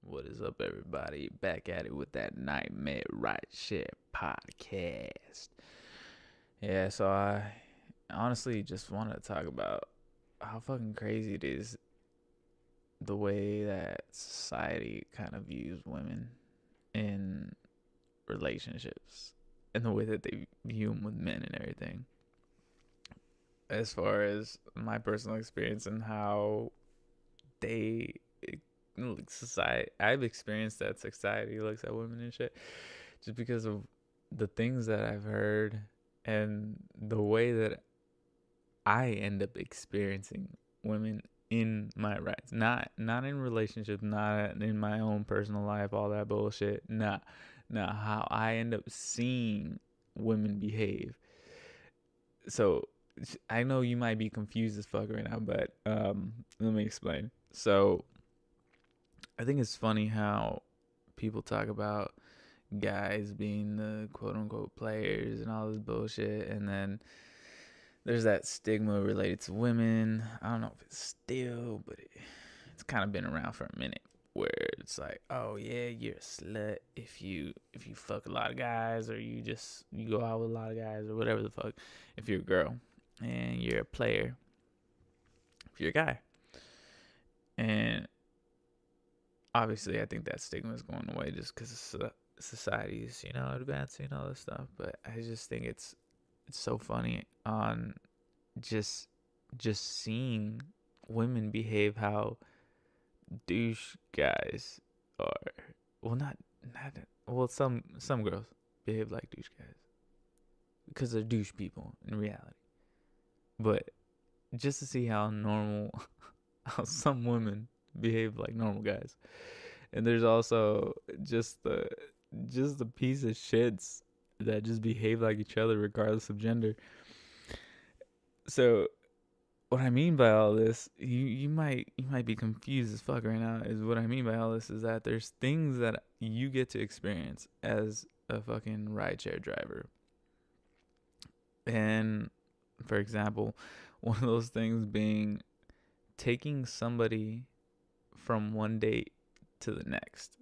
What is up, everybody? Back at it with that Nightmare Rideshare podcast. Yeah, so I honestly just wanted to talk about how fucking crazy it is the way that society kind of views women in relationships and the way that they view them with men and everything. As far as my personal experience and how they society I've experienced that society looks at women and shit just because of the things that I've heard and the way that I end up experiencing women in my rights. Not in relationships, not in my own personal life, all that bullshit. Nah, how I end up seeing women behave. So I know you might be confused as fuck right now, but let me explain. So I think it's funny how people talk about guys being the quote unquote players and all this bullshit, and then there's that stigma related to women. I don't know if it's still, but it's kind of been around for a minute, where it's like, oh yeah, you're a slut if you fuck a lot of guys, or you go out with a lot of guys, or whatever the fuck. If you're a girl and you're a player, if you're a guy, and obviously I think that stigma is going away just because society's advancing all this stuff. But I just think it's so funny on just seeing women behave how douche guys are. Well, not well, some girls behave like douche guys because they're douche people in reality. But just to see how normal how some women behave like normal guys. And there's also just the piece of shits that just behave like each other regardless of gender. So what I mean by all this, you might be confused as fuck right now. Is what I mean by all this is that there's things that you get to experience as a fucking rideshare driver. And for example, one of those things being taking somebody from one date to the next.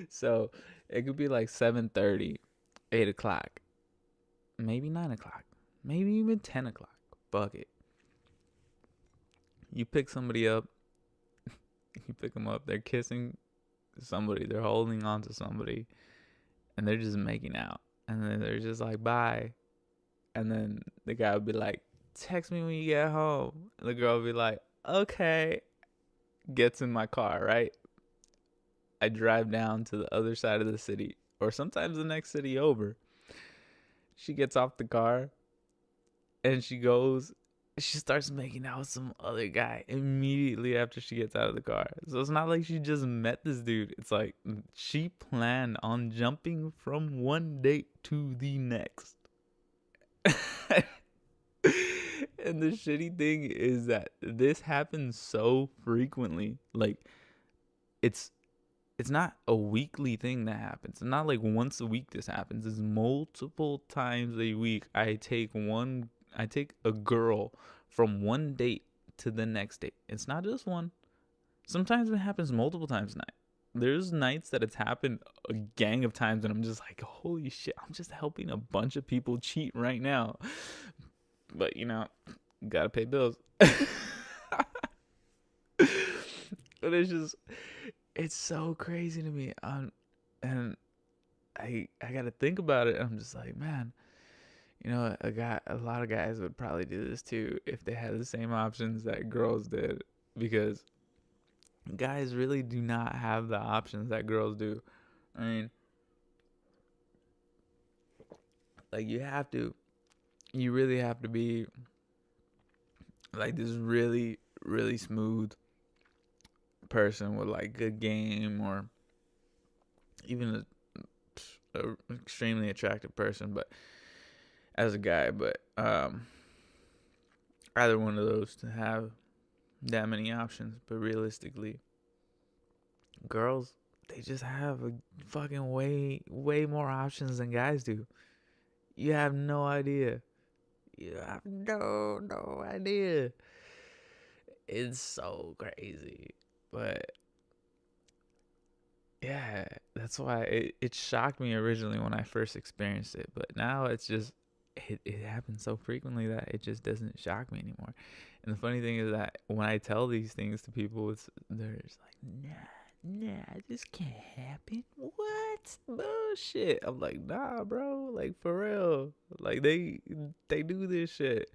So it could be like 7:30, 8 o'clock, maybe 9 o'clock, maybe even 10 o'clock. Fuck it. You pick somebody up, you pick them up, they're kissing somebody, they're holding on to somebody, and they're just making out. And then they're just like, bye. And then the guy would be like, text me when you get home. And the girl would be like, okay. Gets in my car, right? I drive down to the other side of the city, or sometimes the next city over. She gets off the car and she starts making out with some other guy immediately after she gets out of the car. So it's not like she just met this dude. It's like she planned on jumping from one date to the next. And the shitty thing is that this happens so frequently. Like, it's not a weekly thing that happens. It's not like once a week this happens. It's multiple times a week. I take a girl from one date to the next date. It's not just one. Sometimes it happens multiple times a night. There's nights that it's happened a gang of times and I'm just like, holy shit, I'm just helping a bunch of people cheat right now. But gotta pay bills. But it's so crazy to me. And I gotta think about it. I'm just like, man, a lot of guys would probably do this too if they had the same options that girls did, because guys really do not have the options that girls do. I mean, like, you really have to be like this really, really smooth person with like good game, or even a extremely attractive person, but as a guy, but either one of those to have that many options. But realistically, girls, they just have a fucking way more options than guys do. You have no idea. You have no idea. It's so crazy. But That's why it shocked me originally when I first experienced it, but now it's just it happens so frequently that it just doesn't shock me anymore. And the funny thing is that when I tell these things to people, they're just like, nah, this can't happen. What bullshit? I'm like, nah, bro, like for real, like they do this shit.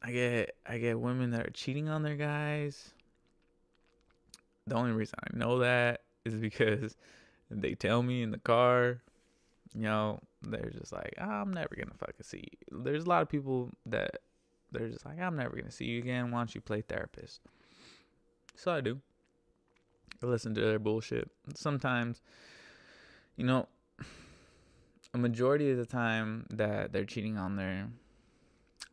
I get women that are cheating on their guys. The only reason I know that is because they tell me in the car, they're just like, I'm never gonna fucking see you. There's a lot of people that they're just like, I'm never gonna see you again. Why don't you play therapist? So I do. I listen to their bullshit. Sometimes, a majority of the time that they're cheating on their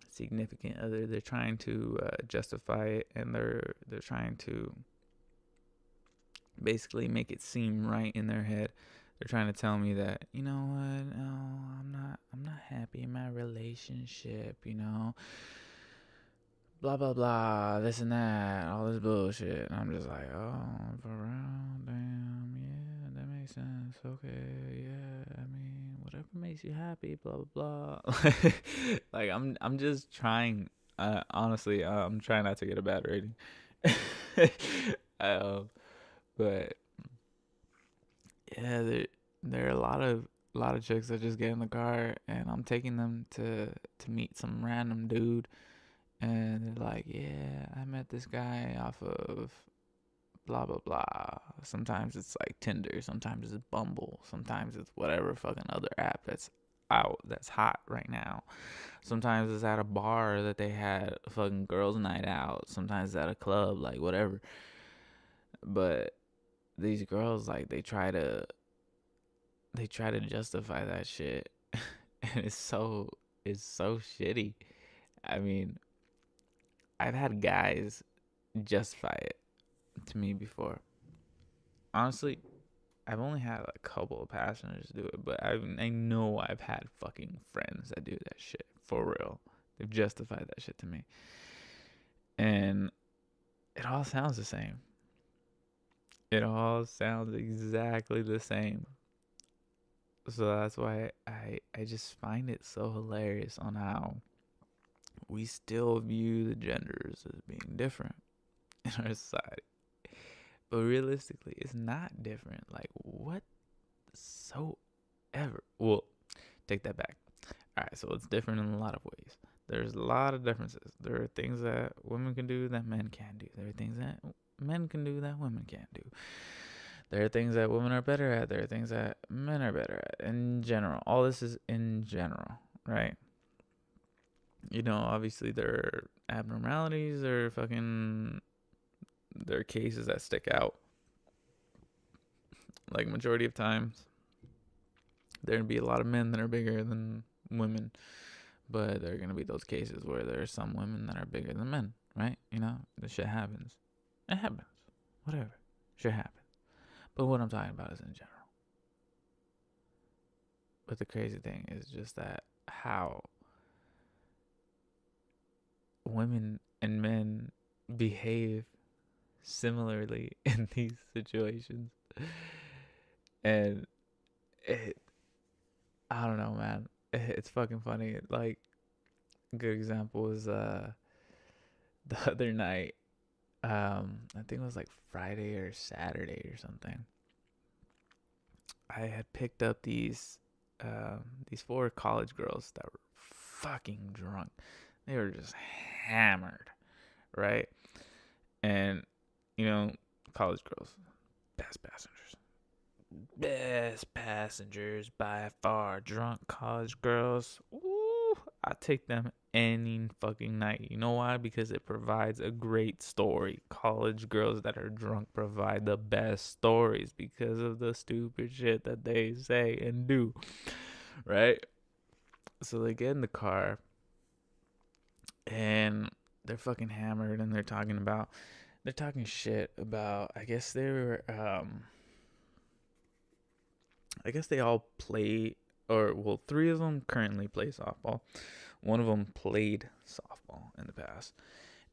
significant other, they're trying to justify it, and they're trying to basically make it seem right in their head. They're trying to tell me that, you know what, no, I'm not happy in my relationship, blah blah blah, this and that, all this bullshit. And I'm just like, oh, for real, damn, yeah, that makes sense. Okay, yeah, I mean, whatever makes you happy, blah blah blah. Like I'm just trying. Honestly, I'm trying not to get a bad rating. But yeah, there are a lot of chicks that just get in the car, and I'm taking them to meet some random dude, and they're like, yeah, I met this guy off of blah blah blah. Sometimes it's like Tinder, sometimes it's Bumble, sometimes it's whatever fucking other app that's out that's hot right now. Sometimes it's at a bar that they had a fucking girls' night out. Sometimes it's at a club, like whatever. But these girls, like, they try to justify that shit, and it's so shitty. I mean, I've had guys justify it to me before. Honestly, I've only had a couple of passengers do it, but I know I've had fucking friends that do that shit for real. They've justified that shit to me, and it all sounds the same. It all sounds exactly the same. So that's why I just find it so hilarious on how we still view the genders as being different in our society. But realistically, it's not different. Like, whatsoever. Well, take that back. All right, so it's different in a lot of ways. There's a lot of differences. There are things that women can do that men can't do. There are things that men can do that women can't do. There are things that women are better at. There are things that men are better at. In general, all this is in general, right? Obviously there are abnormalities. There are cases that stick out. Like, majority of times, there gonna be a lot of men that are bigger than women, but there are gonna be those cases where there are some women that are bigger than men, right? The shit happens. It happens. Whatever. Shit happens. But what I'm talking about is in general. But the crazy thing is just that how women and men behave similarly in these situations. And I don't know, man. It's fucking funny. Like, a good example is the other night. I think it was like Friday or Saturday or something. I had picked up these 4 college girls that were fucking drunk. They were just hammered, right? And college girls, best passengers by far. Drunk college girls, ooh, I take them any fucking night. You know why? Because it provides a great story. College girls that are drunk provide the best stories because of the stupid shit that they say and do, right? So they get in the car and they're fucking hammered, and they're talking shit about, I guess they all play, or, well, 3 of them currently play softball. One of them played softball in the past.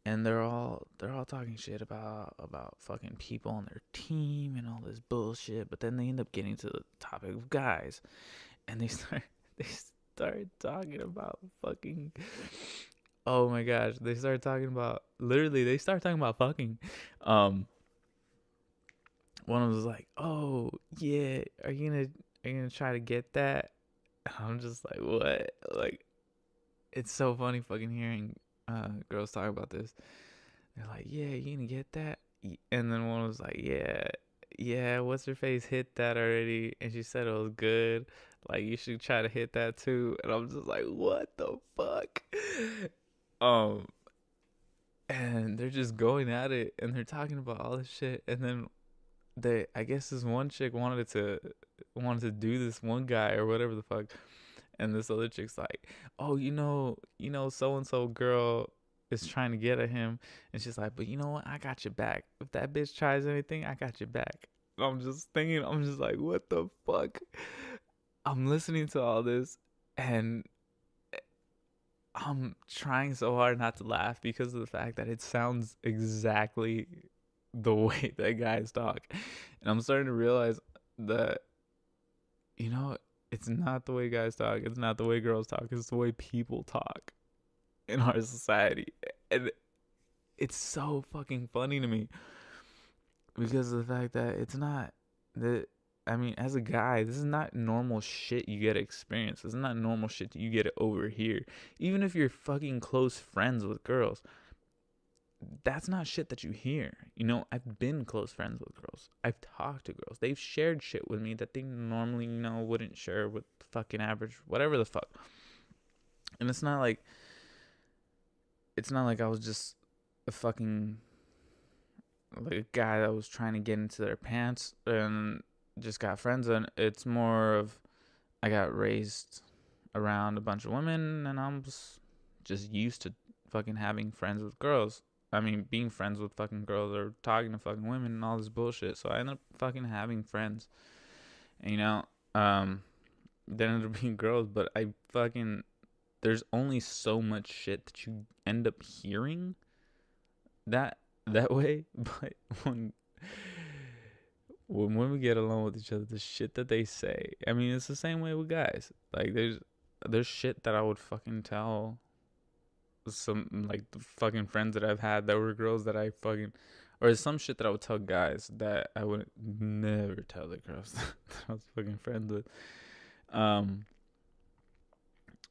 and they're all talking shit about fucking people on their team and all this bullshit. But then they end up getting to the topic of guys, and they start talking about fucking. Oh my gosh, they start talking about literally. They start talking about fucking. One of them was like, "Oh yeah, are you gonna try to get that?" I'm just like, "What?" Like, it's so funny fucking hearing girls talk about this. They're like, "Yeah, you gonna get that?" And then one was like, "Yeah, yeah, what's her face hit that already?" And she said it was good. Like, you should try to hit that too. And I'm just like, "What the fuck?" Um, and they're just going at it, and they're talking about all this shit, and then I guess this one chick wanted to do this one guy or whatever the fuck, and this other chick's like, "Oh, so and so girl is trying to get at him," and she's like, "But you know what? I got your back. If that bitch tries anything, I got your back." And I'm just like, what the fuck? I'm listening to all this, and I'm trying so hard not to laugh because of the fact that it sounds exactly the way that guys talk. And I'm starting to realize that, you know, it's not the way guys talk. It's not the way girls talk. It's the way people talk in our society. And it's so fucking funny to me because of the fact that it's not that. I mean, as a guy, this is not normal shit you get to experience. This is not normal shit you get to overhear. Even if you're fucking close friends with girls, that's not shit that you hear. You know, I've been close friends with girls. I've talked to girls. They've shared shit with me that they normally, wouldn't share with fucking average, whatever the fuck. And it's not like I was just a fucking, like a guy that was trying to get into their pants and just got friends. And it's more of, I got raised around a bunch of women, and I'm just used to fucking having friends with girls. I mean, being friends with fucking girls or talking to fucking women and all this bullshit. So I ended up fucking having friends. And, they ended up being girls, but there's only so much shit that you end up hearing that way. But when women get along with each other, the shit that they say, I mean, it's the same way with guys. Like, there's shit that I would fucking tell some, like, the fucking friends that I've had that were girls that I fucking, or some shit that I would tell guys that I would never tell the girls that I was fucking friends with. And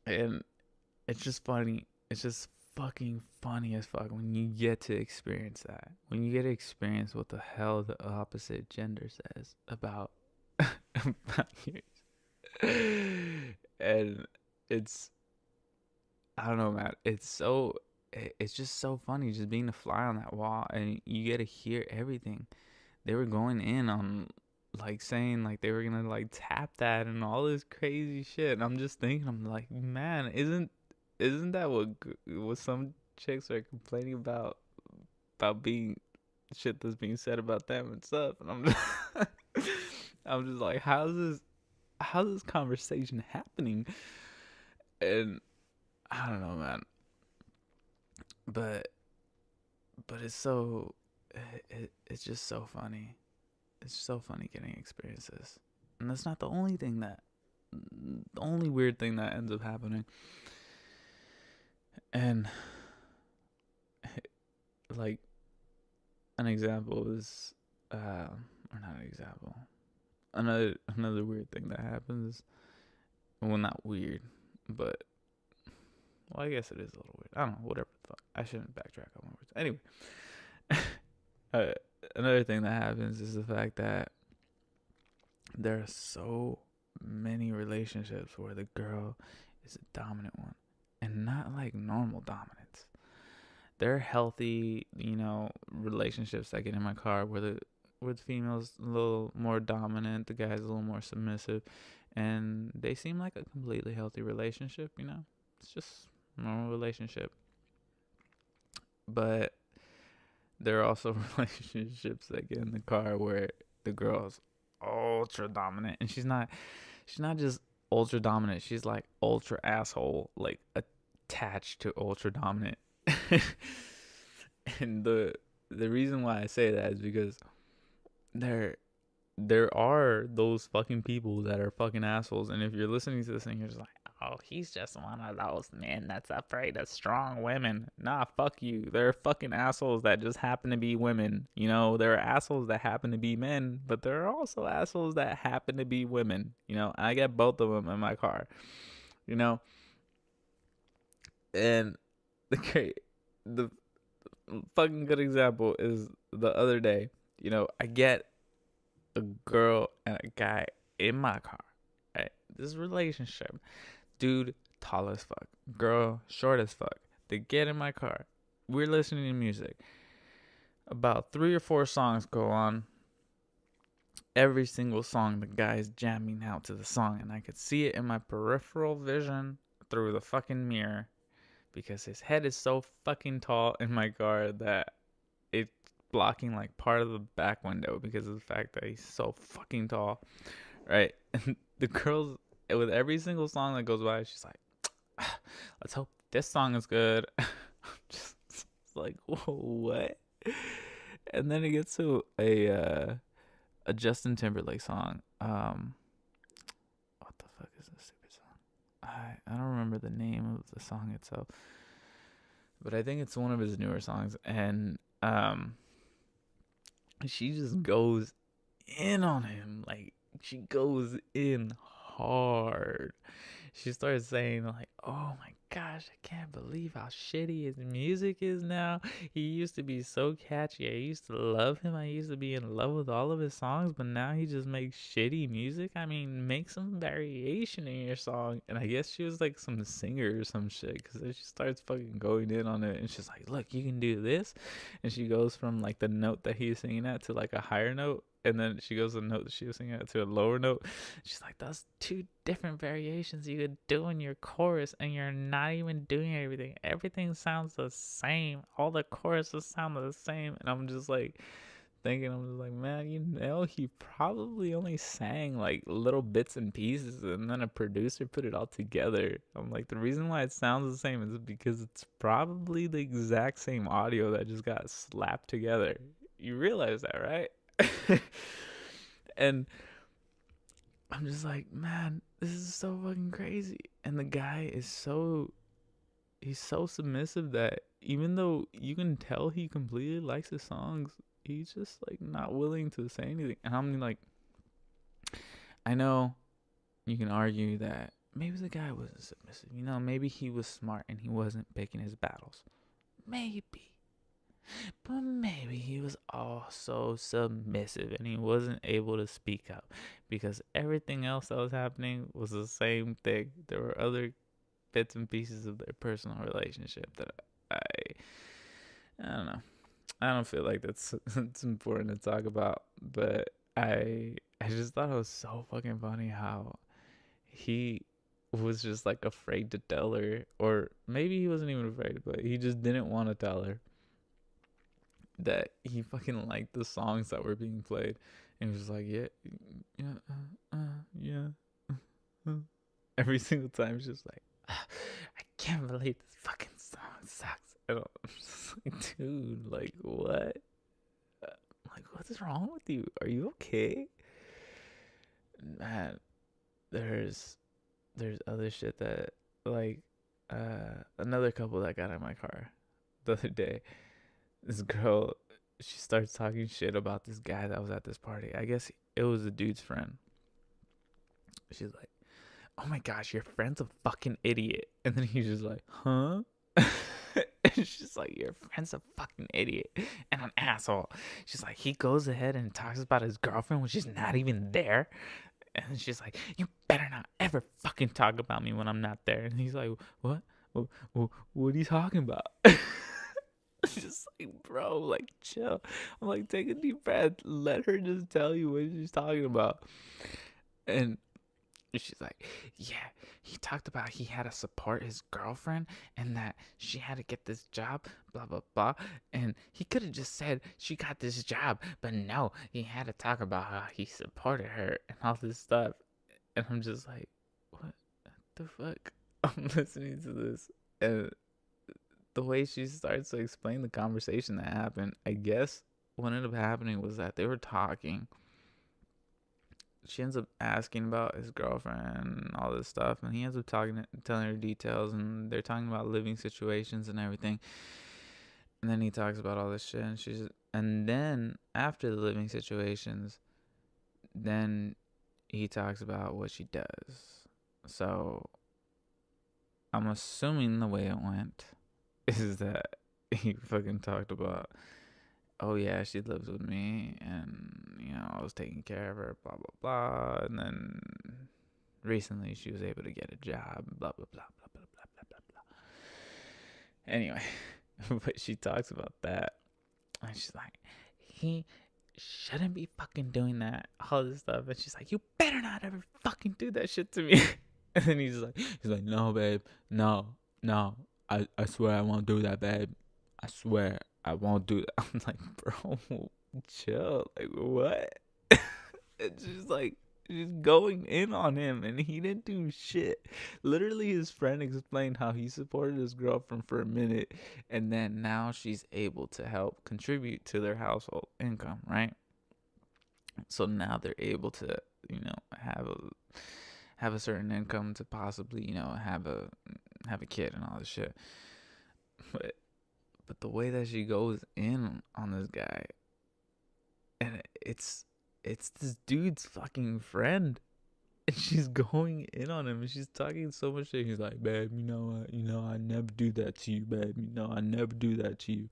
it's just funny. It's just fucking funny as fuck when you get to experience that. When you get to experience what the hell the opposite gender says about about yours. And it's, I don't know, man. It's just so funny just being the fly on that wall, and you get to hear everything. They were going in on, like, saying like they were gonna like tap that and all this crazy shit. And I'm just thinking, I'm like, man, isn't that what some chicks are complaining about being shit that's being said about them and stuff? And I'm just like, how's this conversation happening? And I don't know, man. But it's so it's just so funny. It's so funny getting experiences. And that's not the only weird thing that ends up happening. And like, an example is or not an example. Another weird thing that happens. Well, not weird, but, well, I guess it is a little weird. I don't know, whatever the fuck. I shouldn't backtrack on my words. Anyway, another thing that happens is the fact that there are so many relationships where the girl is a dominant one, and not like normal dominance. There are healthy, relationships that get in my car where the female's a little more dominant, the guy's a little more submissive, and they seem like a completely healthy relationship. It's just a normal relationship. But there are also relationships that get in the car where the girl's ultra dominant, and she's not just ultra dominant, she's like ultra asshole, like attached to ultra dominant. And the reason why I say that is because there there are those fucking people that are fucking assholes. And if you're listening to this and you're just like, oh, he's just one of those men that's afraid of strong women. Nah, fuck you. There are fucking assholes that just happen to be women. You know, there are assholes that happen to be men, but there are also assholes that happen to be women. You know, I get both of them in my car. You know, and the fucking good example is the other day. You know, I get a girl and a guy in my car. Right, this relationship, dude, tall as fuck, girl, short as fuck. They get in my car. We're listening to music. About 3 or 4 songs go on. Every single song, the guy's jamming out to the song, and I could see it in my peripheral vision through the fucking mirror because his head is so fucking tall in my car that it's blocking like part of the back window because of the fact that he's so fucking tall, right? And the girl's, with every single song that goes by, she's like, let's hope this song is good. Just like, whoa, what? And then it gets to a Justin Timberlake song. What the fuck is this stupid song? I don't remember the name of the song itself, but I think it's one of his newer songs. And she just goes in on him. Like, she goes in hard. She starts saying like, oh my gosh, I can't believe how shitty his music is now. He used to be so catchy. I used to love him. I used to be in love with all of his songs, but now he just makes shitty music. I mean, make some variation in your song. And I guess she was like some singer or some shit, because then she starts fucking going in on it, and she's like, look, you can do this. And she goes from like the note that he's singing at to like a higher note, and then she goes a note that she was singing at to a lower note. She's like, that's 2 different variations you could do in your chorus, and you're not even doing everything. Everything sounds the same. All the choruses sound the same. And I'm just like thinking, I'm just like, man, you know, he probably only sang like little bits and pieces, and then a producer put it all together. I'm like, the reason why it sounds the same is because it's probably the exact same audio that just got slapped together. You realize that, right? And I'm just like, man, this is so fucking crazy. And the guy is he's so submissive that even though you can tell he completely likes his songs, he's just like not willing to say anything. And I'm like, I know you can argue that maybe the guy wasn't submissive. You know, maybe he was smart and he wasn't picking his battles. Maybe. But maybe he was also submissive and he wasn't able to speak up because everything else that was happening was the same thing. There were other bits and pieces of their personal relationship that I don't know. I don't feel like that's it's important to talk about, but I just thought it was so fucking funny how he was just like afraid to tell her, or maybe he wasn't even afraid, but he just didn't want to tell her that he fucking liked the songs that were being played, and he was like, yeah. Every single time, he's just like, I can't believe this fucking song sucks. I'm just like, dude, like, what? Like, what's wrong with you? Are you okay? Man, there's other shit that, like, another couple that got in my car the other day. This girl, she starts talking shit about this guy that was at this party. I guess it was a dude's friend. She's like, oh my gosh, your friend's a fucking idiot. And then he's just like, huh? And she's like, your friend's a fucking idiot and an asshole. She's like, he goes ahead and talks about his girlfriend when she's not even there. And she's like, you better not ever fucking talk about me when I'm not there. And he's like, what? What are you talking about? Just like, bro, like, chill. I'm like, take a deep breath. Let her just tell you what she's talking about. And she's like, yeah, he talked about he had to support his girlfriend and that she had to get this job, blah, blah, blah. And he could have just said she got this job, but no, he had to talk about how he supported her and all this stuff. And I'm just like, what the fuck? I'm listening to this, and the way she starts to explain the conversation that happened, I guess what ended up happening was that they were talking. She ends up asking about his girlfriend and all this stuff, and he ends up telling her details, and they're talking about living situations and everything. And then he talks about all this shit, and then after the living situations, then he talks about what she does. So I'm assuming the way it went is that he fucking talked about, oh yeah, she lives with me, and I was taking care of her, blah blah blah, and then recently she was able to get a job, blah blah blah blah blah blah blah blah blah. Anyway, but she talks about that, and she's like, he shouldn't be fucking doing that, all this stuff, and she's like, you better not ever fucking do that shit to me. And then he's like, no, babe, no, I swear I won't do that, babe. I swear I won't do that. I'm like, bro, chill. Like, what? It's just like, she's going in on him, and he didn't do shit. Literally, his friend explained how he supported his girlfriend for a minute, and then now she's able to help contribute to their household income, right? So now they're able to, have a certain income to possibly, have a kid and all this shit. But the way that she goes in on this guy, and it's this dude's fucking friend, and she's going in on him, and she's talking so much shit. He's like, babe, you know what? I never do that to you, babe. I never do that to you.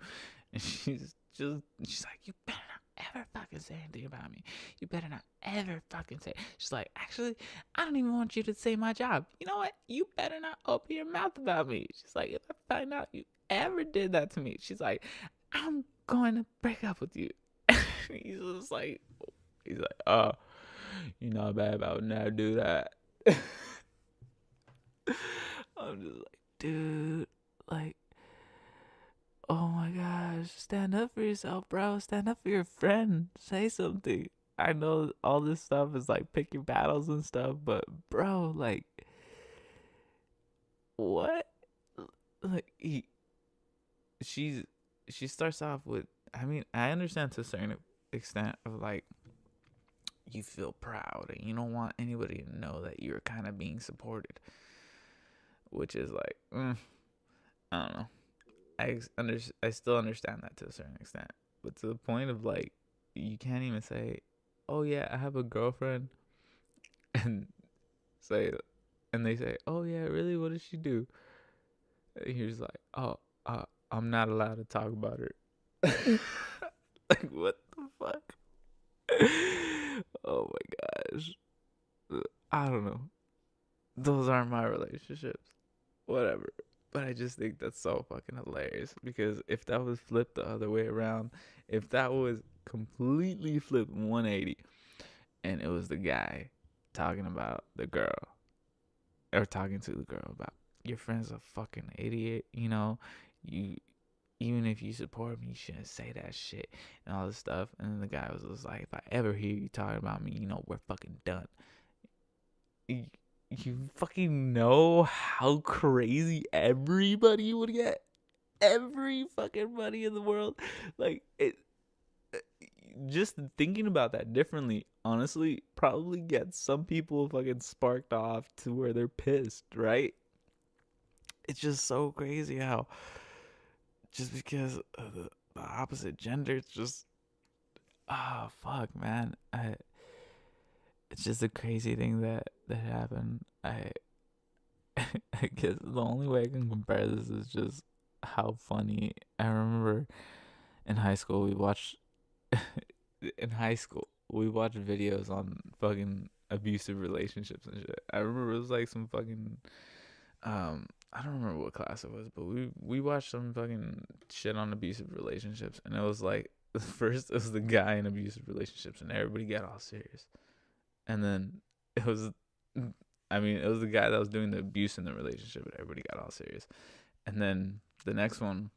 And she's like, you better not ever fucking say anything about me. You better not ever fucking say. She's like, actually, I don't even want you to say my job. You know what? You better not open your mouth about me. She's like, if I find out you ever did that to me, she's like, I'm going to break up with you. he's like, oh, babe, I would never do that. I'm just like, dude, like, oh my gosh, stand up for yourself, bro. Stand up for your friend. Say something. I know all this stuff is like picking battles and stuff, but bro, like, what? Like, she starts off with, I mean, I understand to a certain extent of like, you feel proud and you don't want anybody to know that you're kind of being supported, which is like, I don't know. I still understand that to a certain extent, but to the point of like, you can't even say, oh yeah, I have a girlfriend, and they say, oh yeah, really, what does she do? And you're just like, oh, I'm not allowed to talk about her. Like, what the fuck? Oh my gosh, I don't know. Those aren't my relationships. Whatever. But I just think that's so fucking hilarious, because if that was flipped the other way around, if that was completely flipped 180, and it was the guy talking about the girl, or talking to the girl about, your friend's a fucking idiot, you, even if you support me, you shouldn't say that shit and all this stuff. And then the guy was just like, if I ever hear you talking about me, we're fucking done. You fucking know how crazy everybody would get? Every fucking buddy in the world. Like, just thinking about that differently, honestly, probably gets some people fucking sparked off to where they're pissed, right? It's just so crazy how, just because of the opposite gender, it's just, oh, fuck, man. It's just a crazy thing that happened. I guess the only way I can compare this is just how funny. I remember in high school we watched videos on fucking abusive relationships and shit. I remember it was like some fucking I don't remember what class it was, but we watched some fucking shit on abusive relationships, and it was like, first it was the guy in abusive relationships and everybody got all serious. And then it was the guy that was doing the abuse in the relationship, and everybody got all serious. And then the next one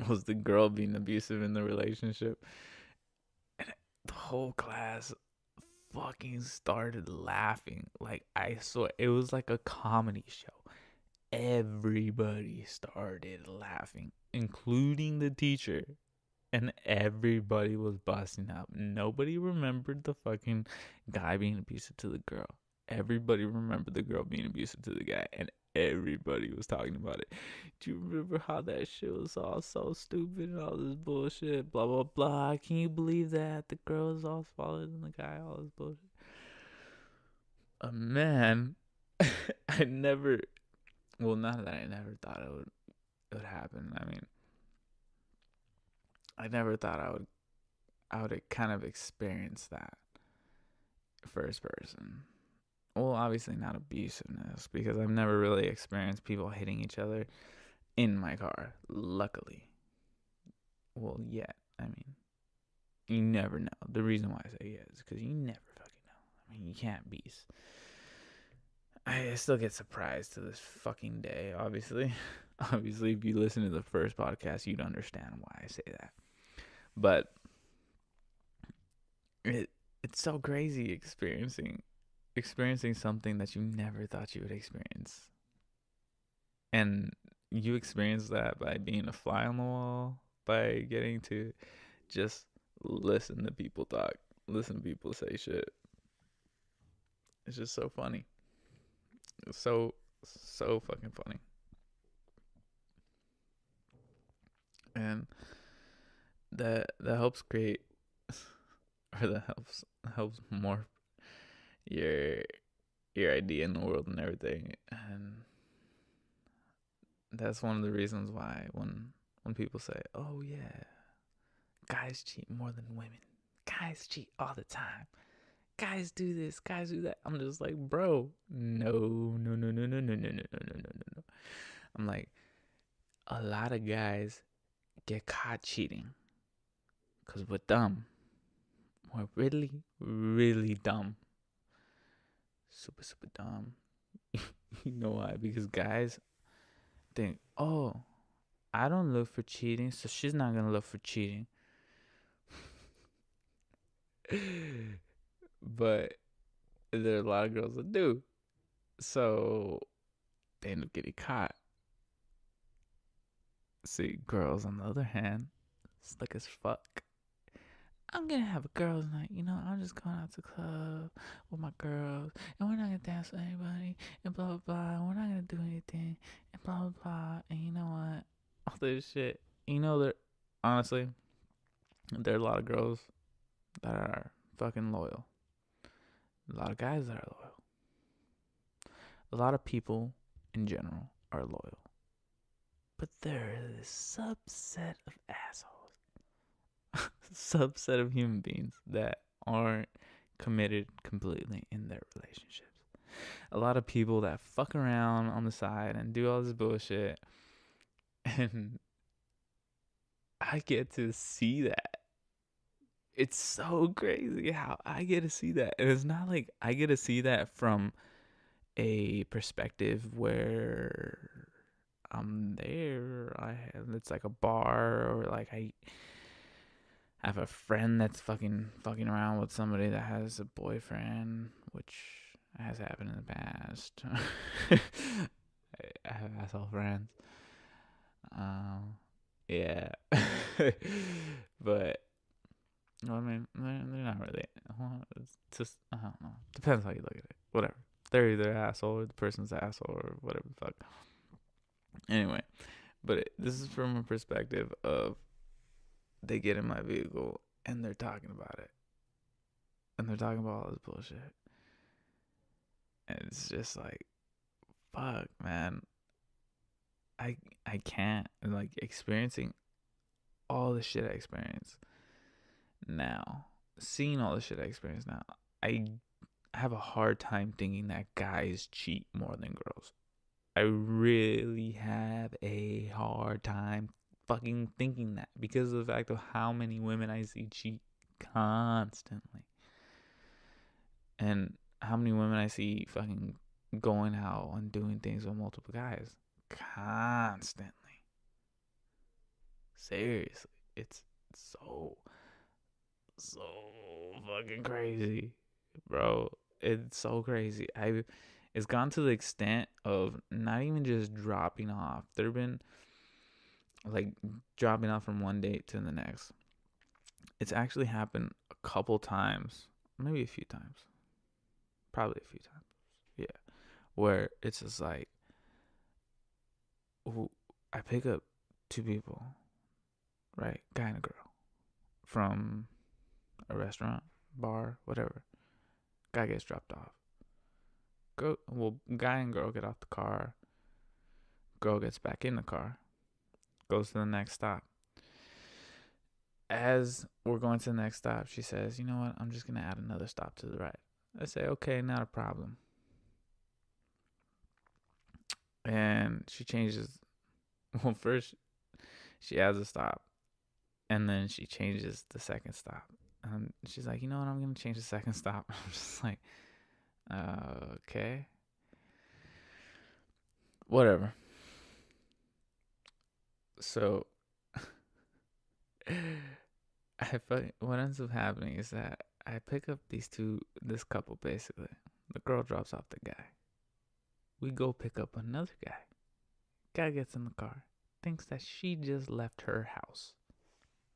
was the girl being abusive in the relationship, and the whole class fucking started laughing. Like, I swear, it was like a comedy show. everybody started laughing, including the teacher. And everybody was busting up. Nobody remembered the fucking guy being abusive to the girl. Everybody remembered the girl being abusive to the guy. And everybody was talking about it. Do you remember how that shit was all so stupid and all this bullshit? Blah, blah, blah. Can you believe that? The girl is all smaller than the guy. All this bullshit. Man, I never... Well, not that I never thought it would happen. I mean, I never thought I would kind of experience that first person. Well, obviously not abusiveness, because I've never really experienced people hitting each other in my car, luckily. Well, yet. I mean, you never know. The reason why I say yeah is because you never fucking know. I mean, you can't be. I still get surprised to this fucking day, obviously. Obviously, if you listen to the first podcast, you'd understand why I say that. But it's so crazy experiencing something that you never thought you would experience. And you experience that by being a fly on the wall, by getting to just listen to people talk, listen to people say shit. It's just so funny. It's so fucking funny. And that helps create or that helps morph your idea in the world and everything. And that's one of the reasons why when people say, "Oh yeah, guys cheat more than women. Guys cheat all the time. Guys do this, guys do that." I'm just like, bro, no. I'm like, a lot of guys get caught cheating because we're dumb. We're really, really dumb. Super dumb. You know why? Because guys think, oh, I don't look for cheating, so she's not gonna look for cheating. But there are a lot of girls that do, so they end up getting caught. See, girls on the other hand, slick as fuck. I'm gonna have a girls' night, I'm just going out to the club with my girls, and we're not gonna dance with anybody, and blah blah blah, we're not gonna do anything, and blah blah blah, and you know what? All this shit. Honestly, there are a lot of girls that are fucking loyal. A lot of guys that are loyal. A lot of people in general are loyal. But there is a subset of assholes, subset of human beings that aren't committed completely in their relationships. A lot of people that fuck around on the side and do all this bullshit. And I get to see that. It's so crazy how I get to see that. And it's not like I get to see that from a perspective where I'm there. It's like a bar, or like I have a friend that's fucking around with somebody that has a boyfriend, which has happened in the past. I have asshole friends. Yeah. But I mean, they're not really. It's just, I don't know. Depends how you look at it. Whatever. They're either asshole or the person's asshole or whatever the fuck. Anyway, but this is from a perspective of they get in my vehicle and they're talking about it. And they're talking about all this bullshit. And it's just like, fuck, man. I can't. Like, experiencing all the shit I experience now, seeing all the shit I experience now, I have a hard time thinking that guys cheat more than girls. I really have a hard time fucking thinking that, because of the fact of how many women I see cheat constantly. And how many women I see fucking going out and doing things with multiple guys constantly. Seriously, it's so fucking crazy, bro. It's so crazy. It's gone to the extent of not even just dropping off. There've been like dropping off from one date to the next. It's actually happened a couple times, maybe a few times, probably a few times. Yeah, where it's just like, I pick up two people, right, guy and a girl, from a restaurant, bar, whatever. Guy gets dropped off. Guy and girl get off the car. Girl gets back in the car, goes to the next stop. As we're going to the next stop, she says, "You know what? I'm just gonna add another stop to the right." I say, "Okay, not a problem." And she changes. Well, first she adds a stop, and then she changes the second stop. And she's like, "You know what? I'm gonna change the second stop." I'm just like, okay, whatever. So, what ends up happening is that I pick up this couple basically. The girl drops off the guy. We go pick up another guy. Guy gets in the car, thinks that she just left her house,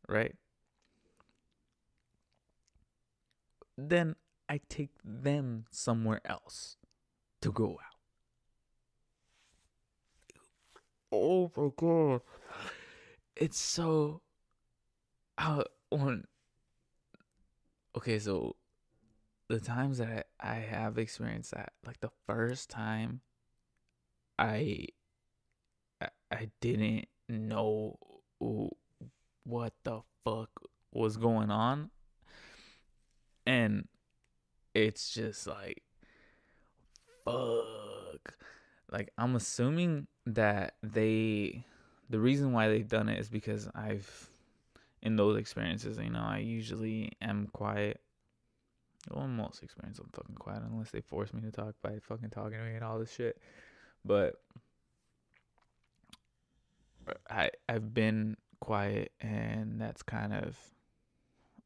right? Then I take them somewhere else to go out. Oh my god. It's so okay, so the times that I have experienced that, like the first time I I didn't know what the fuck was going on, and it's just like, fuck. Like, I'm assuming that the reason why they've done it is because in those experiences, I usually am quiet. Well, in most experiences, I'm fucking quiet unless they force me to talk by fucking talking to me and all this shit. But I've been quiet, and that's kind of,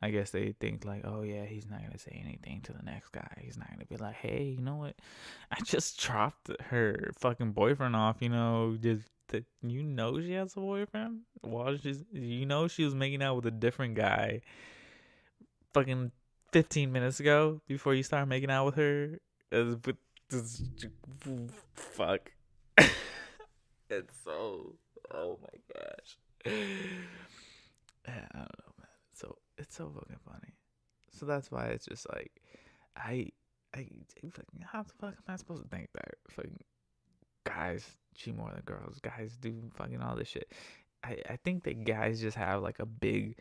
I guess they think like, oh yeah, he's not gonna say anything to the next guy. He's not gonna be like, hey, you know what? I just dropped her fucking boyfriend off. She has a boyfriend. While she was making out with a different guy, fucking 15 minutes ago before you start making out with her. With this, fuck. It's so. Oh my gosh. I don't know, man. It's so fucking funny. So that's why it's just like, I fucking, how the fuck am I supposed to think that fucking guys cheat more than girls? Guys do fucking all this shit. I think that guys just have like a big,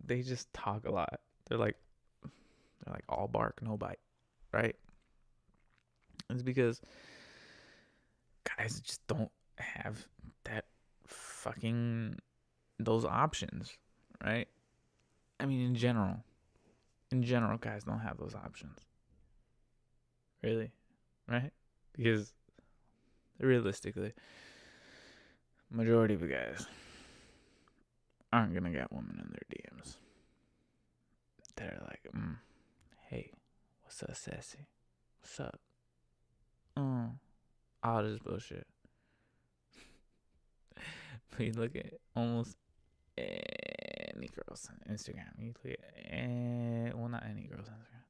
they just talk a lot. They're like all bark, no bite, right? It's because guys just don't have that fucking those options, right? I mean, in general, guys don't have those options, really, right? Because realistically, majority of the guys aren't gonna get women in their DMs. They're like, hey, what's up, sassy? What's up? All this bullshit. But you look at almost any girl's Instagram. You look at, well, not any girl's Instagram.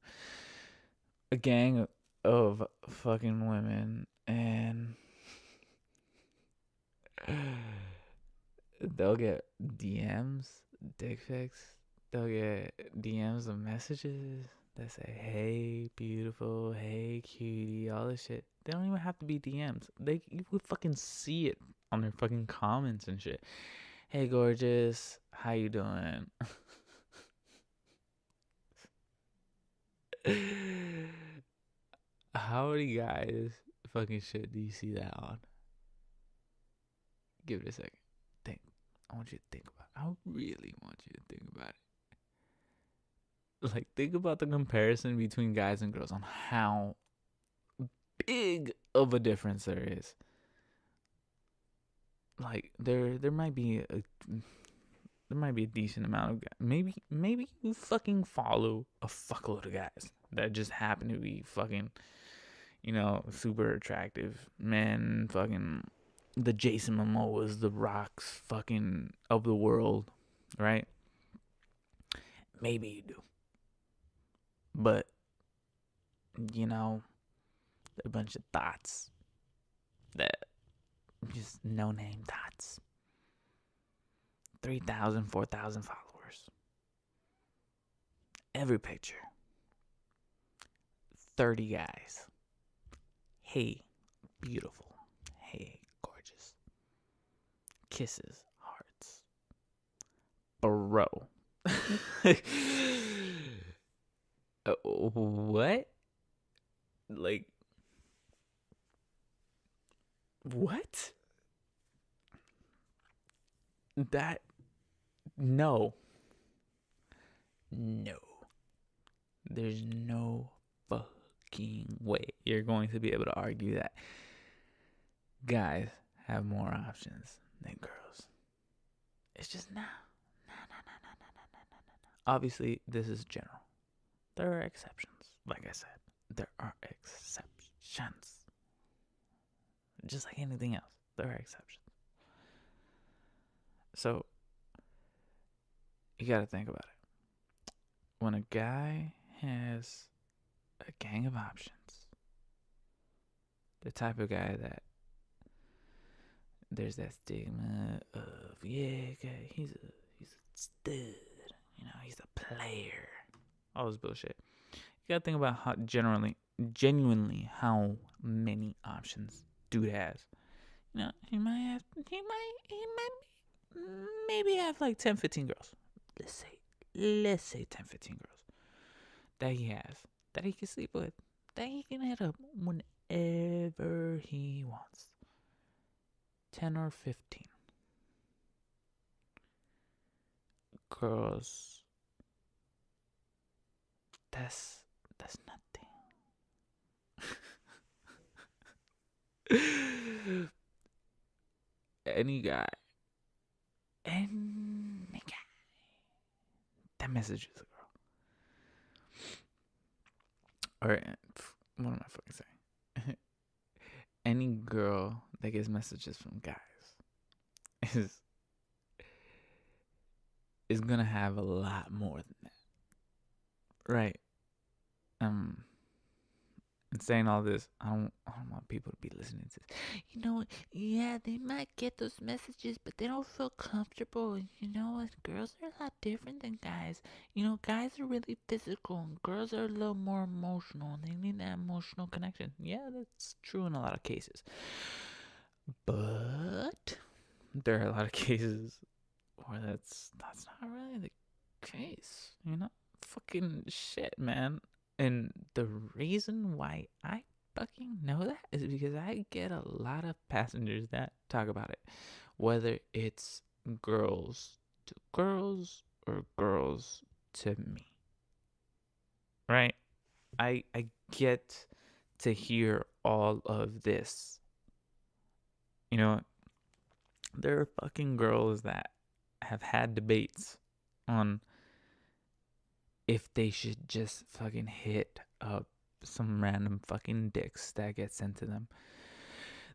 A gang of fucking women, and they'll get DMs, dick pics. They'll get DMs of messages that say, hey, beautiful, hey, cutie, all this shit. They don't even have to be DMs. You would fucking see it on their fucking comments and shit. Hey, gorgeous, how you doing? How many guys fucking shit do you see that on? Give it a second. Think. I want you to think about it. I really want you to think about it. Like, think about the comparison between guys and girls on how big of a difference there is. Like, there might be a decent amount of guys. Maybe you fucking follow a fuckload of guys that just happen to be fucking, super attractive men, fucking the Jason Momoas, the Rocks, fucking of the world, right? Maybe you do. But, they're a bunch of thoughts that just no name thoughts. 3,000, 4,000 followers. Every picture. 30 guys. Hey, beautiful. Hey, gorgeous. Kisses, hearts. Bro. What? Like, what? That, no. There's no fucking way you're going to be able to argue that guys have more options than girls. It's just no. Obviously, this is general. There are exceptions. Like I said, there are exceptions. Just like anything else, there are exceptions. So, you gotta think about it. When a guy has a gang of options, the type of guy that there's that stigma of, yeah, okay, he's a stud, he's a player, all this bullshit. You gotta think about how genuinely how many options dude has. He might maybe have like 10, 15 girls. Let's say 10, 15 girls that he has, that he can sleep with, that he can hit up whenever he wants. 10 or 15 girls. That's nothing. Any guy that messages a girl, or what am I fucking saying? Any girl that gets messages from guys is gonna have a lot more than that, right? And saying all this, I don't want people to be listening to this. You know what? Yeah, they might get those messages, but they don't feel comfortable. You know what? Girls are a lot different than guys. Guys are really physical, and girls are a little more emotional, and they need that emotional connection. Yeah, that's true in a lot of cases. But there are a lot of cases where that's not really the case. Fucking shit, man. And the reason why I fucking know that is because I get a lot of passengers that talk about it. Whether it's girls to girls or girls to me. Right? I get to hear all of this. There are fucking girls that have had debates on if they should just fucking hit up some random fucking dicks that get sent to them.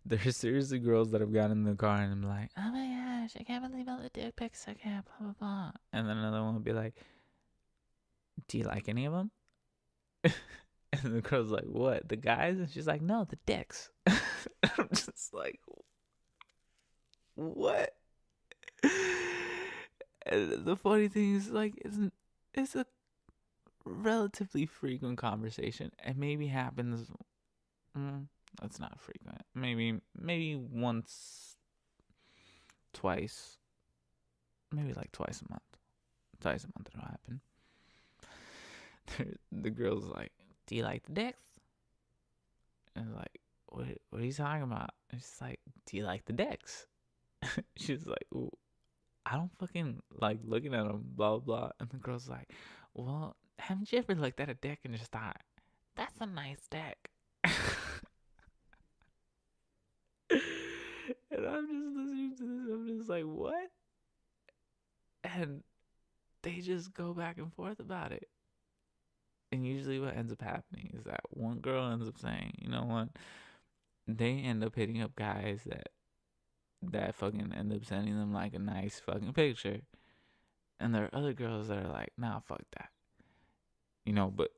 There's seriously girls that have gotten in the car and I'm like, oh my gosh, I can't believe all the dick pics I get, blah, blah, blah. And then another one will be like, do you like any of them? And the girl's like, what, the guys? And she's like, no, the dicks. I'm just like, what? And the funny thing is, like, it's a relatively frequent conversation. It maybe happens, that's not frequent, maybe once, twice, maybe like twice a month it'll happen. The girl's like, do you like the dicks? And like, what are you talking about? And she's like, do you like the dicks? She's like, ooh, I don't fucking like looking at them, blah blah. And the girl's like, well, haven't you ever looked at a dick and just thought, that's a nice dick? And I'm just listening to this, I'm just like, what? And they just go back and forth about it. And usually what ends up happening is that one girl ends up saying, you know what? They end up hitting up guys that fucking end up sending them like a nice fucking picture. And there are other girls that are like, nah, fuck that. But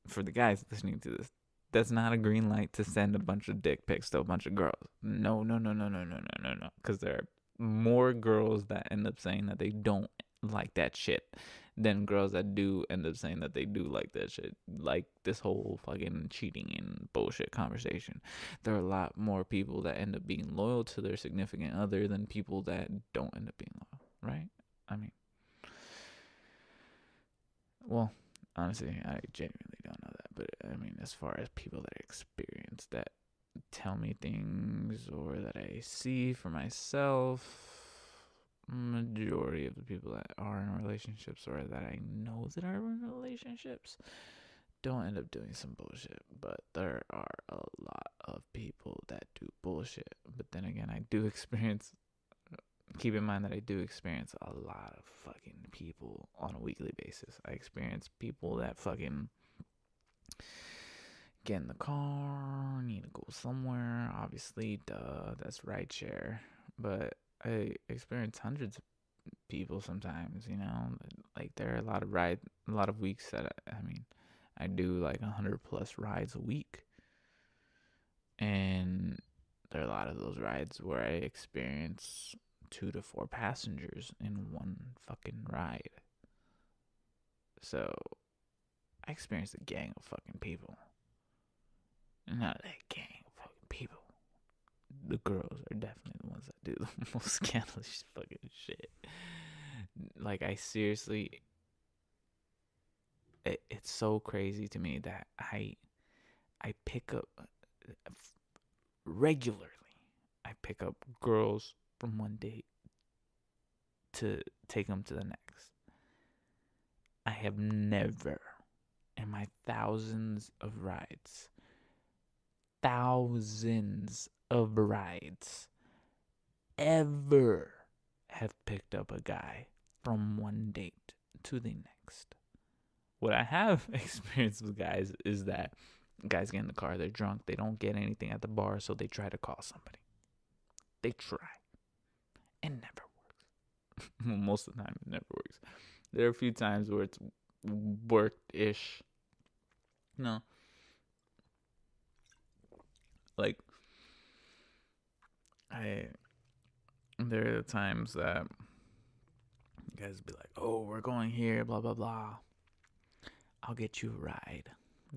for the guys listening to this, that's not a green light to send a bunch of dick pics to a bunch of girls. No, no, no, no, no, no, no, no, no. Because there are more girls that end up saying that they don't like that shit than girls that do end up saying that they do like that shit. Like this whole fucking cheating and bullshit conversation. There are a lot more people that end up being loyal to their significant other than people that don't end up being loyal, right? I mean, well, honestly, I genuinely don't know that. But I mean, as far as people that experience that tell me things or that I see for myself, majority of the people that are in relationships or that I know that are in relationships don't end up doing some bullshit. But there are a lot of people that do bullshit. But then again, keep in mind that I do experience a lot of fucking people on a weekly basis. I experience people that fucking get in the car, need to go somewhere. Obviously, duh, that's rideshare. But I experience hundreds of people sometimes, Like there are a lot of weeks that I do like 100 plus rides a week. And there are a lot of those rides where I experience 2 to 4 passengers in one fucking ride. So I experienced a gang of fucking people. Not that gang of fucking people. The girls are definitely the ones that do the most scandalous fucking shit. Like, I seriously, it's so crazy to me that I pick up regularly. I pick up girls from one date to take them to the next. I have never, in my thousands of rides, ever have picked up a guy from one date to the next. What I have experienced with guys is that guys get in the car, they're drunk, they don't get anything at the bar, so they try to call somebody. They try. It never works. Most of the time, it never works. There are a few times where it's worked-ish. No. Like, there are times that guys be like, oh, we're going here, blah, blah, blah. I'll get you a ride.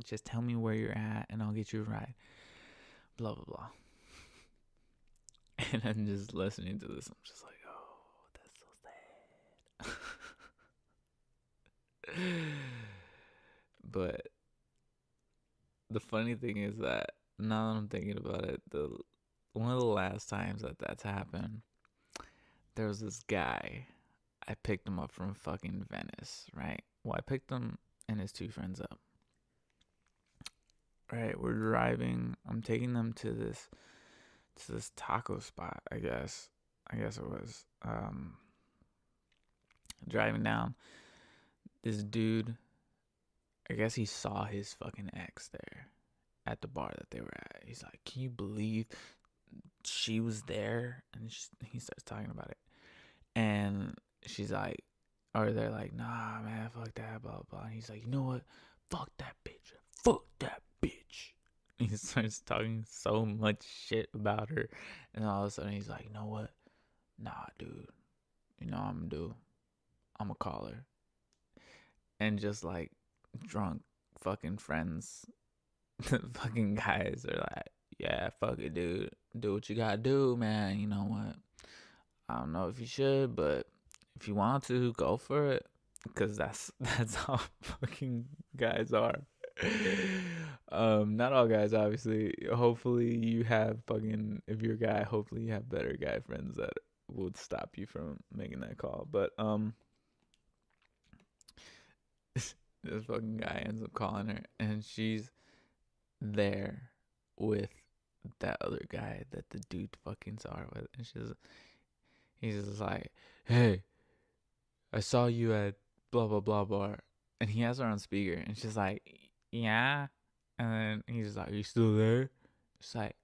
Just tell me where you're at, and I'll get you a ride. Blah, blah, blah. And I'm just listening to this. I'm just like, oh, that's so sad. But the funny thing is that now that I'm thinking about it, one of the last times that's happened, there was this guy. I picked him up from fucking Venice, right? Well, I picked him and his 2 friends up. Right, we're driving. I'm taking them to this taco spot, I guess it was. Driving down, this dude, I guess he saw his fucking ex there at the bar that they were at. He's like, can you believe she was there? And he starts talking about it. And she's like, or they're like, nah, man, fuck that, blah, blah. And he's like, you know what? Fuck that bitch. Fuck that bitch. And he starts talking so much shit about her. And all of a sudden, he's like, you know what? Nah, dude. You know what I'm going to do? I'm going to call her. And just like drunk fucking friends, fucking guys are like, yeah, fuck it, dude. Do what you got to do, man. You know what? I don't know if you should, but if you want to, go for it. Because that's how fucking guys are. Not all guys, obviously. Hopefully you have fucking, if you're a guy, hopefully you have better guy friends that would stop you from making that call. But this fucking guy ends up calling her, and she's there with that other guy that the dude fucking saw her with. And he's just like, hey, I saw you at blah blah blah bar. And he has her on speaker, and she's like, yeah. And then he's just like, are you still there? She's like,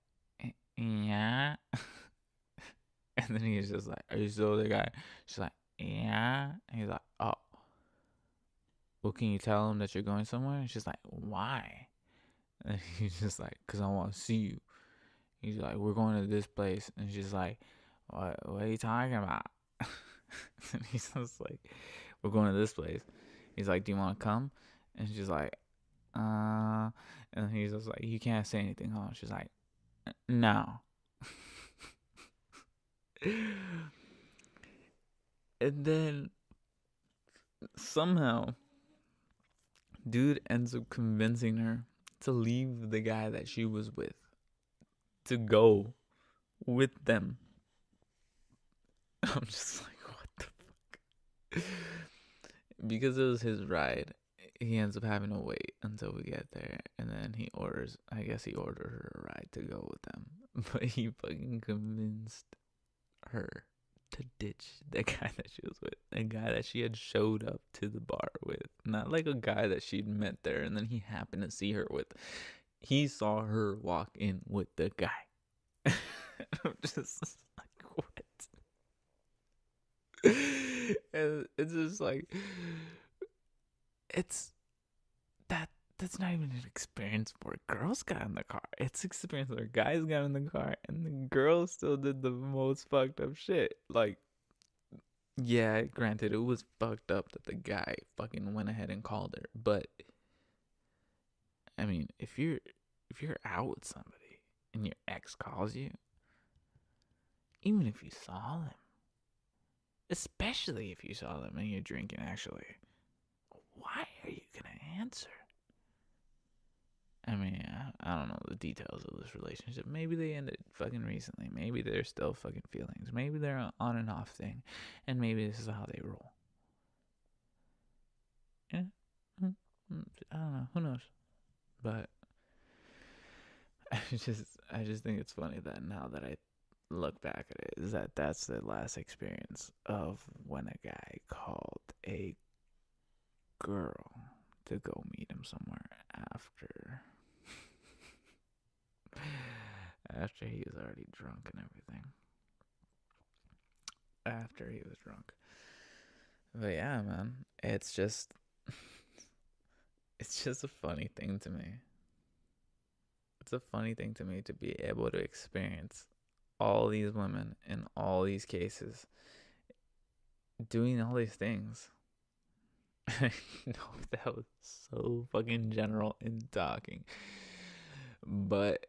yeah. And then he's just like, are you still the guy? She's like, yeah. And he's like, oh, well, can you tell him that you're going somewhere? And she's like, why? And he's just like, because I want to see you. He's like, we're going to this place. And she's like, what are you talking about? And he's just like, we're going to this place. He's like, do you want to come? And she's like, and he's just like, you can't say anything, huh? She's like, no. And then somehow, dude ends up convincing her to leave the guy that she was with, to go with them. I'm just like, what the fuck? Because it was his ride, he ends up having to wait until we get there, and then he orders, I guess he ordered her a ride to go with them. But he fucking convinced her to ditch the guy that she was with, a guy that she had showed up to the bar with, not like a guy that she'd met there and then he happened to see her with. He saw her walk in with the guy. I'm just like, what? And it's just like, it's that's not even an experience where girls got in the car. It's experience where guys got in the car and the girls still did the most fucked up shit. Like, yeah, granted, it was fucked up that the guy fucking went ahead and called her. But I mean, if you're out with somebody and your ex calls you, even if you saw them, especially if you saw them and you're drinking, actually, why are you gonna answer? I mean, I don't know the details of this relationship. Maybe they ended fucking recently. Maybe they're still fucking feelings. Maybe they're an on and off thing. And maybe this is how they roll. Yeah. I don't know. Who knows? But I just think it's funny that now that I look back at it, is that that's the last experience of when a guy called a girl to go meet him somewhere after he was already drunk and everything. After he was drunk. But yeah, man, it's just a funny thing to me. It's a funny thing to me to be able to experience all these women in all these cases doing all these things. I know that was so fucking general in talking, but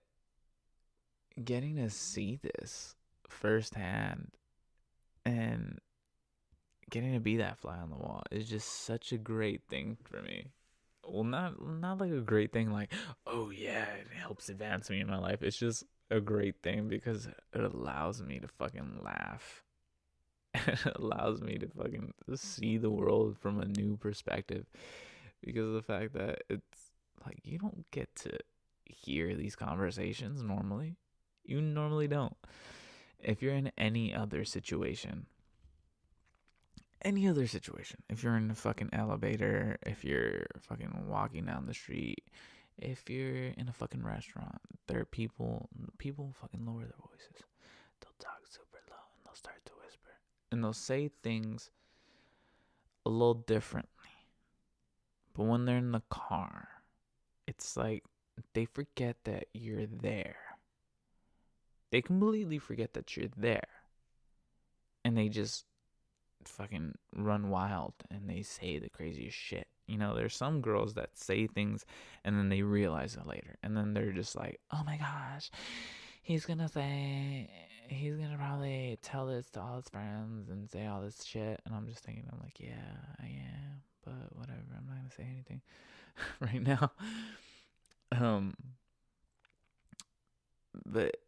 getting to see this firsthand and getting to be that fly on the wall is just such a great thing for me. Well, not like a great thing like, oh yeah, it helps advance me in my life. It's just a great thing because it allows me to fucking laugh. It allows me to fucking see the world from a new perspective because of the fact that it's like you don't get to hear these conversations normally. You normally don't. If you're in any other situation, if you're in a fucking elevator, if you're fucking walking down the street, if you're in a fucking restaurant, there are people fucking lower their voices. They'll talk super low and they'll start to whisper. And they'll say things a little differently. But when they're in the car, it's like they forget that you're there. They completely forget that you're there. And they just fucking run wild and they say the craziest shit. You know, there's some girls that say things and then they realize it later. And then they're just like, oh my gosh, he's gonna probably tell this to all his friends and say all this shit. And I'm just thinking, I'm like, yeah, I am, but whatever. I'm not gonna say anything right now. But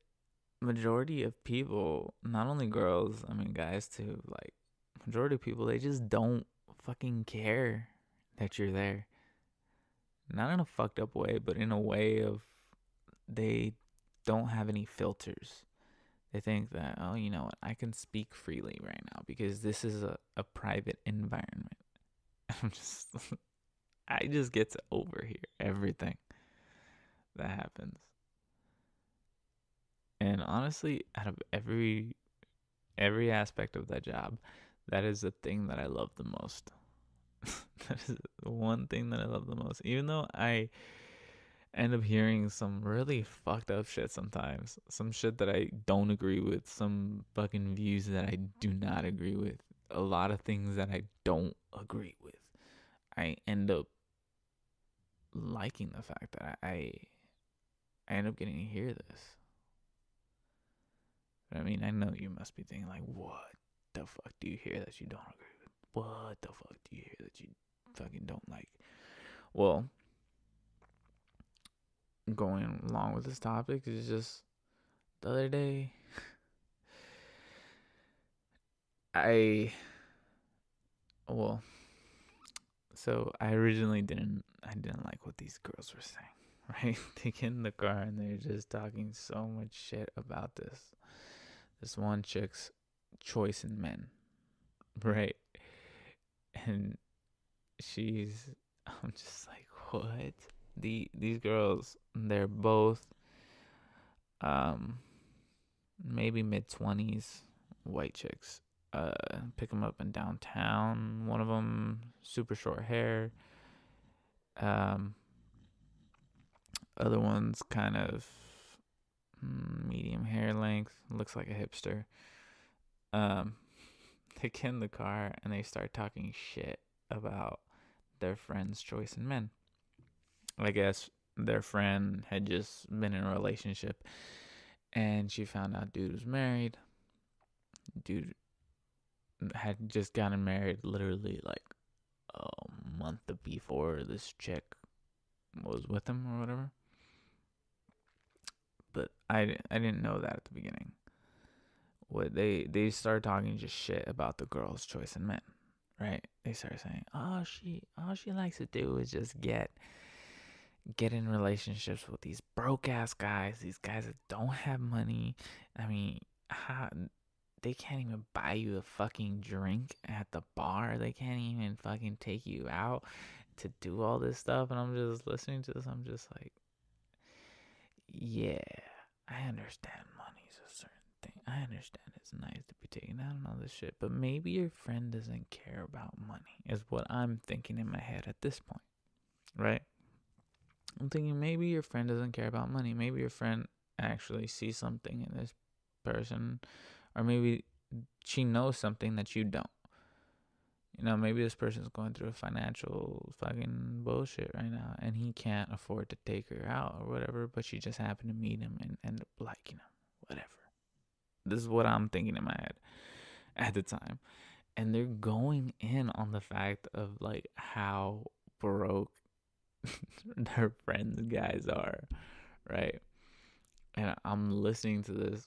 majority of people, not only girls, I mean guys too, like majority of people, they just don't fucking care that you're there. Not in a fucked up way, but in a way of they don't have any filters. They think that, oh, you know what, I can speak freely right now because this is a private environment. I'm just I just get to overhear everything that happens. And honestly, out of every aspect of that job, that is the thing that I love the most. That is the one thing that I love the most. Even though I end up hearing some really fucked up shit sometimes, some shit that I don't agree with, some fucking views that I do not agree with, a lot of things that I don't agree with. I end up liking the fact that I end up getting to hear this. But I mean, I know you must be thinking like, what the fuck do you hear that you don't agree with? What the fuck do you hear that you fucking don't like? Well, going along with this topic is just the other day I well so I originally didn't like what these girls were saying, right? They get in the car and they're just talking so much shit about this one chick's choice in men, right? And she's I'm just like, what? These girls, they're both um maybe mid-20s white chicks. Pick them up in downtown. One of them super short hair. Um, other one's kind of medium hair length. Looks like a hipster. Um, they get in the car and they start talking shit about their friend's choice in men. I guess their friend had just been in a relationship and she found out dude was married. Dude had just gotten married literally like a month before this chick was with him or whatever. But I didn't know that at the beginning. What they started talking just shit about the girl's choice in men, right? They started saying, all she likes to do is just get in relationships with these broke ass guys, these guys that don't have money. I mean, how they can't even buy you a fucking drink at the bar. They can't even fucking take you out to do all this stuff. And I'm just listening to this. I'm just like, yeah, I understand money's a certain thing. I understand it's nice to be taken out and all this shit. But maybe your friend doesn't care about money, is what I'm thinking in my head at this point, right? I'm thinking maybe your friend doesn't care about money. Maybe your friend actually sees something in this person, or maybe she knows something that you don't. You know, maybe this person's going through a financial fucking bullshit right now and he can't afford to take her out or whatever, but she just happened to meet him and end up liking him. Whatever. This is what I'm thinking in my head at the time. And they're going in on the fact of like how broke their friends guys are, right? And I'm listening to this.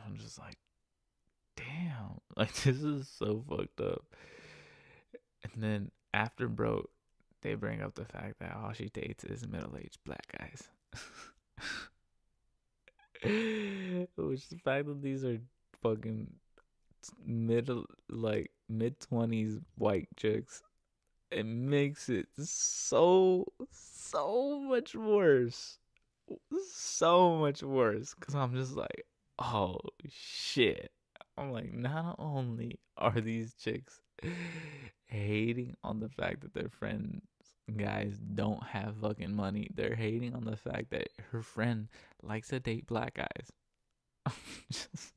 I'm just like, damn, like this is so fucked up. And then after broke, they bring up the fact that all she dates is middle-aged black guys. Which the fact that these are fucking mid-20s white chicks, it makes it so much worse. So much worse. Cause I'm just like, oh shit. I'm like, not only are these chicks hating on the fact that their friends guys don't have fucking money, they're hating on the fact that her friend likes to date black guys. I'm just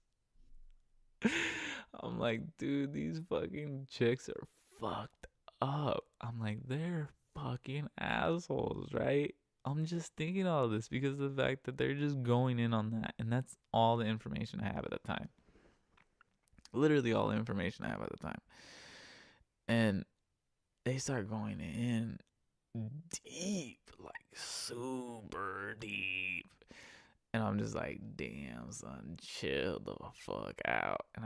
I'm like, dude, these fucking chicks are fucked up. I'm like, they're fucking assholes, right? I'm just thinking all this because of the fact that they're just going in on that. And that's all the information I have at the time. Literally all the information I have at the time. And they start going in deep, like super deep. And I'm just like, damn, son, chill the fuck out. And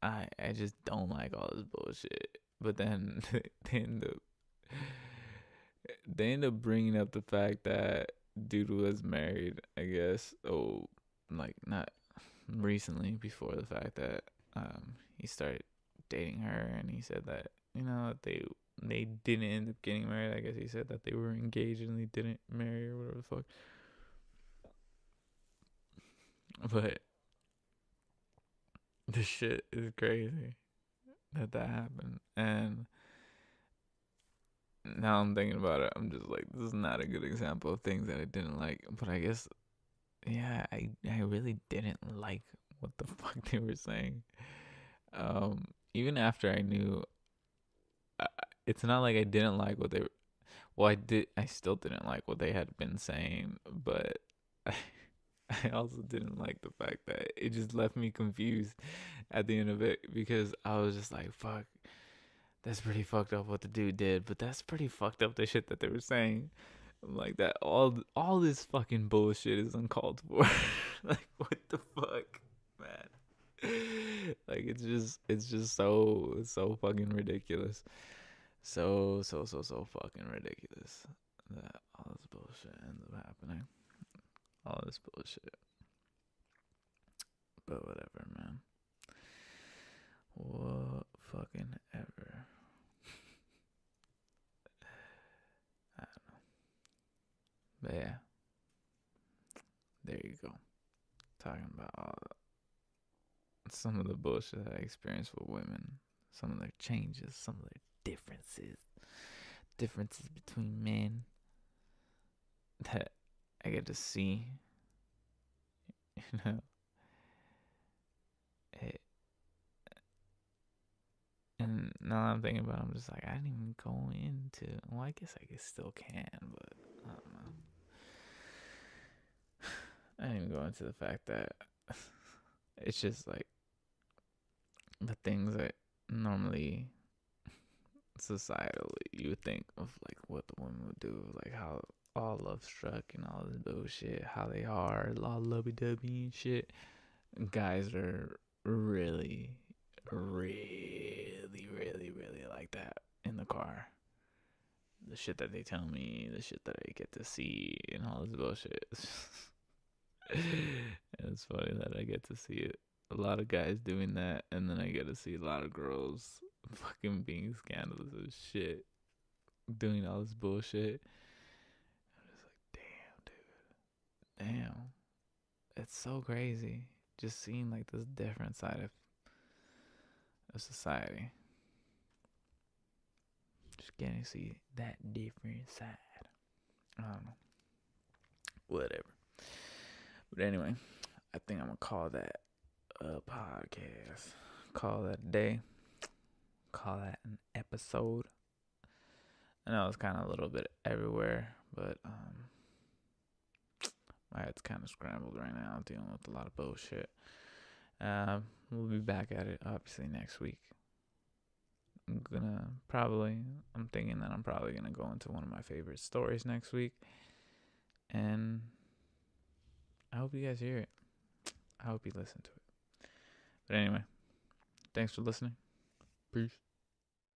I just don't like all this bullshit. But then they end up bringing up the fact that dude was married, I guess. Oh, like not recently, before the fact that he started dating her, and he said that they didn't end up getting married. I guess he said that they were engaged and they didn't marry or whatever the fuck. But this shit is crazy that happened. And now I'm thinking about it. I'm just like, this is not a good example of things that I didn't like. But I guess, yeah, I really didn't like what the fuck they were saying. Even after I knew, it's not like I didn't like what they were. Well, I did. I still didn't like what they had been saying, but I also didn't like the fact that it just left me confused at the end of it, because I was just like, fuck, that's pretty fucked up what the dude did, but that's pretty fucked up the shit that they were saying. Like that all this fucking bullshit is uncalled for. Like what the fuck, man? Like it's just so fucking ridiculous. So fucking ridiculous that all this bullshit ends up happening. All this bullshit. But whatever, man. What fucking ever. I don't know. But yeah. There you go. Talking about some of the bullshit that I experienced with women. Some of their changes. Some of their differences. Differences between men that I get to see. You know? And now that I'm thinking about it, I'm just like, I didn't even go into. Well, I guess I still can, but I don't know. I didn't even go into the fact that it's just like the things that normally societally you would think of, like what the women would do, like how all love struck and all this bullshit, how they are all lovey-dovey and shit. Guys are really, really, really, really like that in the car. The shit that they tell me, the shit that I get to see, and all this bullshit. It's funny that I get to see it. A lot of guys doing that, and then I get to see a lot of girls fucking being scandalous as shit, doing all this bullshit. I'm just like, damn, dude. Damn. It's so crazy. Just seeing like this different side of society. Just getting to see that different side. I don't know. Whatever. But anyway, I think I'm gonna call that a podcast. Call that a day. Call that an episode. I know it's kind of a little bit everywhere, but my head's kind of scrambled right now. I'm dealing with a lot of bullshit. We'll be back at it obviously next week. I'm thinking that I'm probably gonna go into one of my favorite stories next week, and I hope you guys hear it. I hope you listen to it. But anyway, thanks for listening. Peace.